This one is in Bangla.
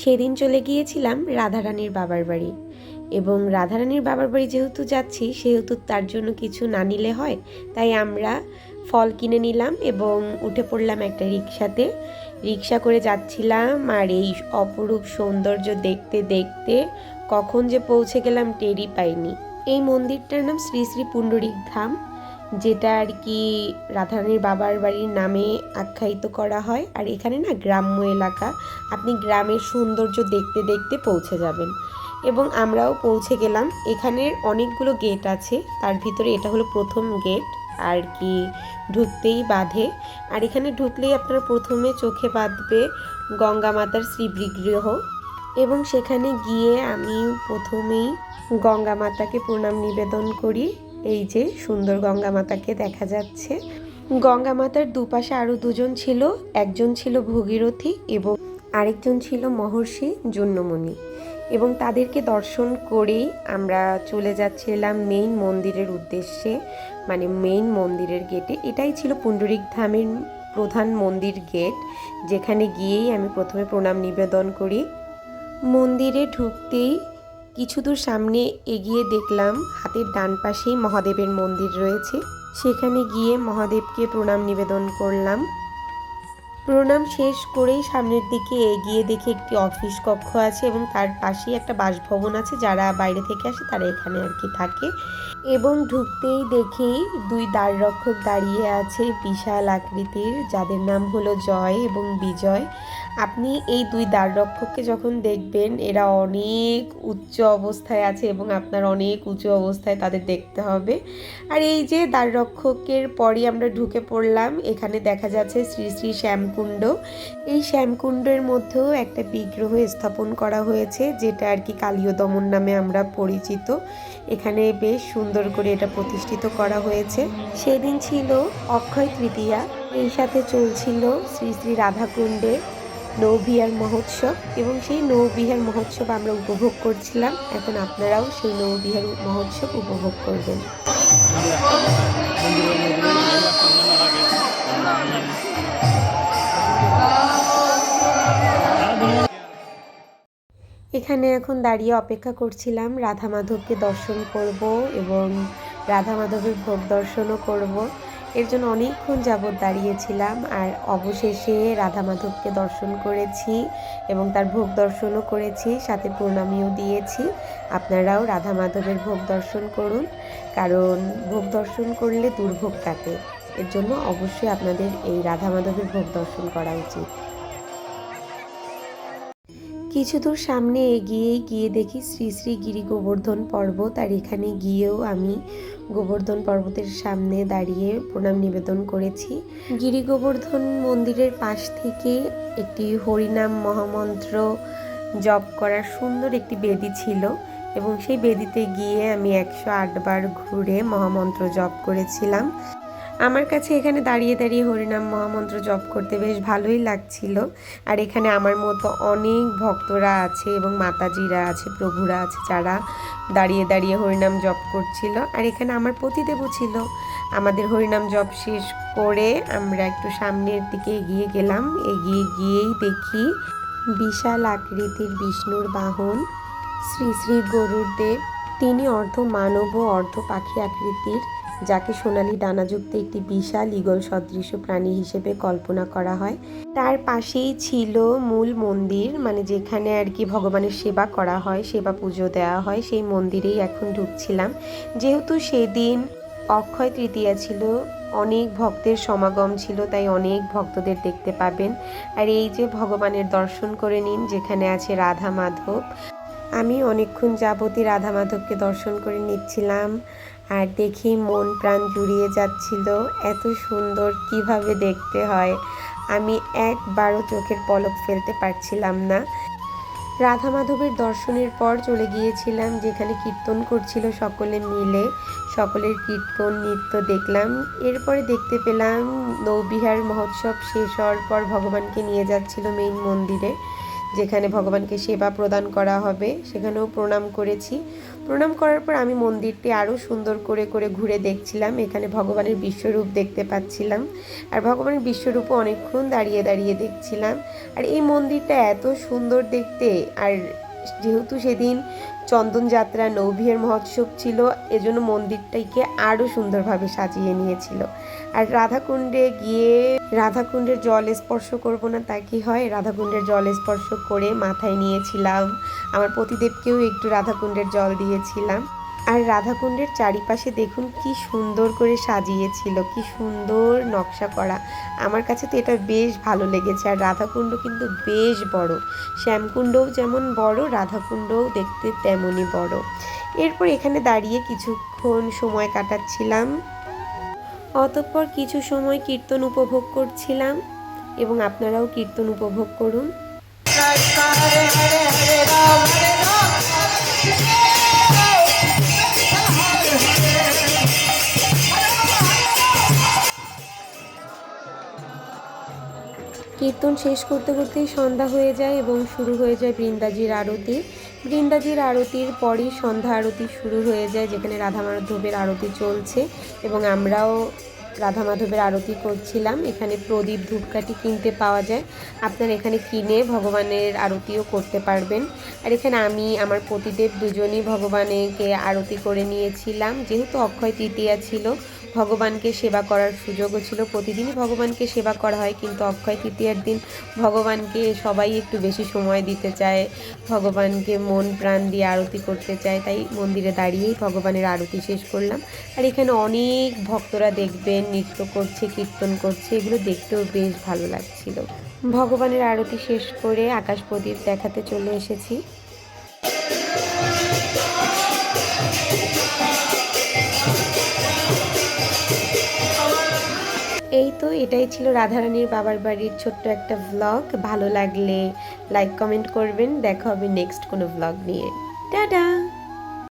সেদিন চলে গিয়েছিলাম রাধারানীর বাবার বাড়ি, এবং রাধারানীর বাবার বাড়ি যেহেতু যাচ্ছি সেহেতু তার জন্য কিছু না নিলে হয়, তাই আমরা ফল কিনে নিলাম এবং উঠে পড়লাম একটা রিক্সাতে। রিক্সা করে যাচ্ছিলাম আর এই অপরূপ সৌন্দর্য দেখতে দেখতে কখন যে পৌঁছে গেলাম টেরই পাইনি। এই মন্দিরটার নাম শ্রী শ্রী পুণ্ডরিক ধাম, যেটা আর কি রাধারানীর বাবার বাড়ির নামে আখ্যায়িত করা হয়। আর এখানে না গ্রাম্য এলাকা, আপনি গ্রামের সৌন্দর্য দেখতে দেখতে পৌঁছে যাবেন। এবং আমরাও পৌঁছে গেলাম। এখানের অনেকগুলো গেট আছে, তার ভিতরে এটা হলো প্রথম গেট আর কি, ঢুকতেই বাঁধে। আর এখানে ঢুকলেই আপনার প্রথমে চোখে বাঁধবে গঙ্গা মাতার শ্রীবিগ্রহ, এবং সেখানে গিয়ে আমি প্রথমেই গঙ্গা মাতাকে প্রণাম নিবেদন করি। এই যে সুন্দর গঙ্গা মাতাকে দেখা যাচ্ছে। গঙ্গা মাতার দুপাশে আরও দুজন ছিল, একজন ছিল ভগীরথী এবং আরেকজন ছিল মহর্ষি জন্যমণি, এবং তাদেরকে দর্শন করেই আমরা চলে যাচ্ছিলাম মেইন মন্দিরের উদ্দেশ্যে, মানে মেইন মন্দিরের গেটে। এটাই ছিল পুণ্ডরিক ধামের প্রধান মন্দির গেট, যেখানে গিয়েই আমি প্রথমে প্রণাম নিবেদন করি। মন্দিরে ঢুকতেই কিছু দূর সামনে এগিয়ে দেখলাম হাতের ডান পাশেই মহাদেবের মন্দির রয়েছে। সেখানে গিয়ে মহাদেবকে প্রণাম নিবেদন করলাম। প্রণাম শেষ করেই সামনের দিকে এগিয়ে দেখে একটি অফিস কক্ষ আছে এবং তার পাশেই একটা বাসভবন আছে, যারা বাইরে থেকে আসে তারা এখানে আর কি থাকে। এবং ঢুকতেই দেখেই দুই দ্বাররক্ষক দাঁড়িয়ে আছে বিশাল আকৃতির, যাদের নাম হলো জয় এবং বিজয়। আপনি এই দুই দ্বাররক্ষককে যখন দেখবেন, এরা অনেক উচ্চ অবস্থায় আছে এবং আপনার অনেক উঁচু অবস্থায় তাদের দেখতে হবে। আর এই যে দ্বাররক্ষকের পরই আমরা ঢুকে পড়লাম। এখানে দেখা যাচ্ছে শ্রী শ্রী শ্যামকুণ্ড। এই শ্যামকুণ্ডের মধ্যেও একটা বিগ্রহ স্থাপন করা হয়েছে, যেটা আর কি কালীয় দমন নামে আমরা পরিচিত। এখানে বেশ সুন্দর করে এটা প্রতিষ্ঠিত করা হয়েছে। সেদিন ছিল অক্ষয় তৃতীয়া, এই সাথে চলছিল শ্রী শ্রী রাধাকুণ্ডে নৌবিহার মহোৎসব, এবং সেই নৌবিহার মহোৎসব আমরা উপভোগ করছিলাম। এখন আপনারাও সেই নৌবিহার মহোৎসব উপভোগ করবেন। এখানে এখন দাঁড়িয়ে অপেক্ষা করছিলাম রাধা মাধবকে দর্শন করব এবং রাধা মাধবের ভোগ দর্শনও করব। এর জন্য অনেকক্ষণ যাবৎ দাঁড়িয়েছিলাম, আর অবশেষে রাধা মাধবকে দর্শন করেছি এবং তার ভোগ দর্শনও করেছি, সাথে প্রণামীও দিয়েছি। আপনারাও রাধা মাধবের ভোগ দর্শন করুন, কারণ ভোগ দর্শন করলে দুর্ভোগ কাটে। এর জন্য অবশ্যই আপনাদের এই রাধা মাধবের ভোগ দর্শন করা উচিত। কিছু দূর সামনে গিয়ে দেখি শ্রী শ্রী গিরি গোবর্ধন পর্বত, আর এখানে গিয়েও আমি গোবর্ধন পর্বতের সামনে দাঁড়িয়ে প্রণাম নিবেদন করেছি। গিরি গোবর্ধন মন্দিরের পাশ থেকে একটি হরিনাম মহামন্ত্র জপ করার সুন্দর একটি বেদি ছিল, এবং সেই বেদিতে গিয়ে আমি 108 বার ঘুরে মহামন্ত্র জপ করেছিলাম। আমার কাছে এখানে দাঁড়িয়ে দাঁড়িয়ে হরিনাম মহামন্ত্র জপ করতে বেশ ভালোই লাগছিল। আর এখানে আমার মতো অনেক ভক্তরা আছে এবং মাতাজিরা আছে, প্রভুরা আছে, যারা দাঁড়িয়ে দাঁড়িয়ে হরিনাম জপ করছিল। আর এখানে আমার পতিদেবও ছিল। আমাদের হরিনাম জপ শেষ করে আমরা একটু সামনের দিকে এগিয়ে গেলাম। এগিয়ে গিয়েই দেখি বিশাল আকৃতির বিষ্ণুর বাহন শ্রী শ্রী গরুড়দেব। তিনি অর্ধ মানব ও অর্ধ পাখি আকৃতির, যাকে সোনালী ডানাযুক্ত একটি বিশাল ঈগল সদৃশ প্রাণী হিসেবে কল্পনা করা হয়। তার পাশেই ছিল মূল মন্দির, মানে যেখানে আর কি ভগবানের সেবা করা হয়, সেবা পুজো দেওয়া হয়। সেই মন্দিরেই এখন ঢুকছিলাম। যেহেতু সেদিন অক্ষয় তৃতীয়া ছিল, অনেক ভক্তের সমাগম ছিল, তাই অনেক ভক্তদের দেখতে পাবেন। আর এই যে ভগবানের দর্শন করে নিন, যেখানে আছে রাধা মাধব। আমি অনেকক্ষণ যাবতই রাধা মাধবকে দর্শন করে নিচ্ছিলাম, আর দেখি মন প্রাণ জুড়িয়ে যাচ্ছিল। এত সুন্দর কিভাবে দেখতে হয়, আমি একবারও চোখের পলক ফেলতে পারছিলাম না। রাধা মাধবের দর্শনের পর চলে গিয়েছিলাম যেখানে কীর্তন করছিল সকলে মিলে। সকলের কীর্তন নৃত্য দেখলাম। এরপরে দেখতে পেলাম নৌবিহার মহোৎসব শেষ হওয়ার পর ভগবানকে নিয়ে যাচ্ছিল মেইন মন্দিরে, যেখানে ভগবানকে সেবা প্রদান করা হবে, সেখানেও প্রণাম করেছি। প্রণাম করার পর আমি মন্দিরটি আরও সুন্দর করে করে ঘুরে দেখছিলাম। এখানে ভগবানের বিশ্বরূপ দেখতে পাচ্ছিলাম, আর ভগবানের বিশ্বরূপও অনেকক্ষণ দাঁড়িয়ে দাঁড়িয়ে দেখছিলাম। আর এই মন্দিরটা এত সুন্দর দেখতে, আর যেহেতু সেদিন চন্দনযাত্রা নৌবিহার মহোৎসব ছিল, এজন্য মন্দিরটাকে আরও সুন্দরভাবে সাজিয়ে নিয়েছিল। আর রাধাকুণ্ডে গিয়ে রাধাকুণ্ডের জল স্পর্শ করব না তা কি হয়, রাধাকুণ্ডের জল স্পর্শ করে মাথায় নিয়েছিলাম। আমার পতিদেবকেও একটু রাধাকুণ্ডের জল দিয়েছিলাম। আর রাধাকুণ্ডের চারিপাশে দেখুন কি সুন্দর করে সাজিয়েছিল, কি সুন্দর নকশা করা। আমার কাছে তো এটা বেশ ভালো লেগেছে। আর রাধাকুণ্ড কিন্তু বেশ বড়, শ্যামকুণ্ডও যেমন বড়, রাধাকুণ্ডও দেখতে তেমনই বড়। এরপর এখানে দাঁড়িয়ে কিছুক্ষণ সময় কাটাচ্ছিলাম, অতঃপর কিছু সময় কীর্তন উপভোগ করছিলাম, এবং আপনারাও কীর্তন উপভোগ করুন। কীর্তন শেষ করতে করতেই সন্ধ্যা হয়ে যায় এবং শুরু হয়ে যায় বৃন্দাজির আরতি। বৃন্দাজির আরতির পরই সন্ধ্যা আরতি শুরু হয়ে যায়, যেখানে রাধা মাধবের আরতি চলছে এবং আমরাও রাধা মাধবের আরতি করছিলাম। এখানে প্রদীপ ধূপকাঠি কিনতে পাওয়া যায়, আপনারা এখানে কিনে ভগবানের আরতিও করতে পারবেন। আর এখানে আমি আমার পতিদেব দুজনই ভগবানকে আরতি করে নিয়েছিলাম। যেহেতু অক্ষয় তৃতীয়া ছিল, ভগবানকে সেবা করার সুযোগও ছিল। প্রতিদিনই ভগবানকে সেবা করা হয়, কিন্তু অক্ষয় তৃতীয়ার দিন ভগবানকে সবাই একটু বেশি সময় দিতে চায়, ভগবানকে মন প্রাণ দিয়ে আরতি করতে চায়। তাই মন্দিরে দাঁড়িয়েই ভগবানের আরতি শেষ করলাম। আর এখানে অনেক ভক্তরা দেখবেন নৃত্য করছে, কীর্তন করছে, এগুলো দেখতেও বেশ ভালো লাগছিল। ভগবানের আরতি শেষ করে আকাশ প্রদীপ দেখাতে চলে এসেছি। এই তো এটাই ছিল রাধারানীর বাবার বাড়ির ছোট্ট একটা ভ্লগ। ভালো লাগলে লাইক কমেন্ট করবেন। দেখা হবে নেক্সট কোনো ভ্লগ নিয়ে। টাটা।